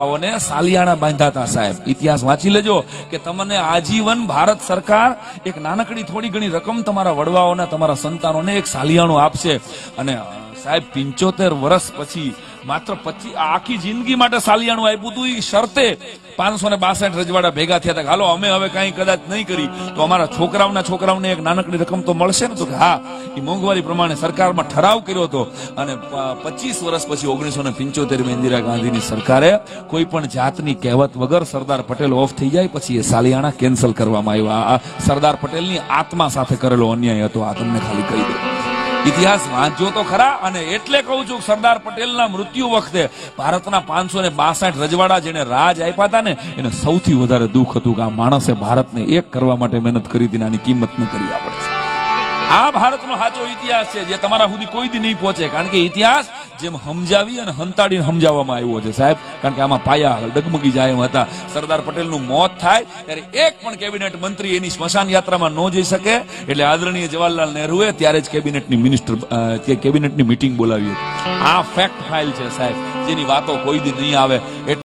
સાલિયાણા બાંધ્યા હતા સાહેબ. ઇતિહાસ વાંચી લેજો કે તમને આજીવન ભારત સરકાર એક નાનકડી થોડી ઘણી રકમ તમારા વડવાઓના તમારા સંતાનોને એક સાલિયાણું આપશે. અને સાહેબ 75 વર્ષ પછી માત્ર 25 આખી જિંદગી માટે સાલિયાણું આપ્યું હતું. એ શરતે 562 રજવાડા ભેગા થયા હતા. હાલો અમે હવે કઈ કદાચ નહીં કરી તો અમારા છોકરાઓને એક નાનકડી રકમ તો મળશે ને. તો કે હા, એ મોંઘવારી પ્રમાણે સરકારમાં ઠરાવ કર્યો હતો. અને 25 વર્ષ પછી 1975 ઇન્દિરા ગાંધીની સરકારે કોઈ પણ જાતની કહેવત વગર સરદાર પટેલ ઓફ થઈ જાય પછી એ સાલિયાણા કેન્સલ કરવામાં આવ્યા. આ સરદાર પટેલની આત્મા સાથે કરેલો અન્યાય હતો. આ તમને ખાલી કહી દઉં. ઇતિહાસ વાંચજો તો ખરા. અને એટલે કહું છું, સરદાર પટેલના મૃત્યુ વખતે ભારતના 562 રજવાડા જેને રાજ આપ્યા હતા ને, એને સૌથી વધારે દુઃખ હતું કે આ માણસે ભારતને એક કરવા માટે મહેનત કરી હતી, આની કિંમત ન કરી આપણે. આ ભારતનો સાચો ઇતિહાસ છે જે તમારા સુધી કોઈ દી નહીં પહોંચે. કારણ કે ઇતિહાસ જેમ સમજાવી અને હંતાડીને સમજાવવામાં આવ્યો છે સાહેબ. કારણ કે આમાં પાયા ડગમગી જાય એમ હતા. સરદાર પટેલનું મોત થાય ત્યારે એક પણ કેબિનેટ મંત્રી એની સ્મશાન યાત્રામાં ન જઈ શકે. એટલે આદરણીય જવાહરલાલ નહેરુએ ત્યારે જ કેબિનેટની મીટિંગ બોલાવી હતી. આ ફેક્ટ ફાઇલ છે સાહેબ, જેની વાતો કોઈ દી નહીં આવે.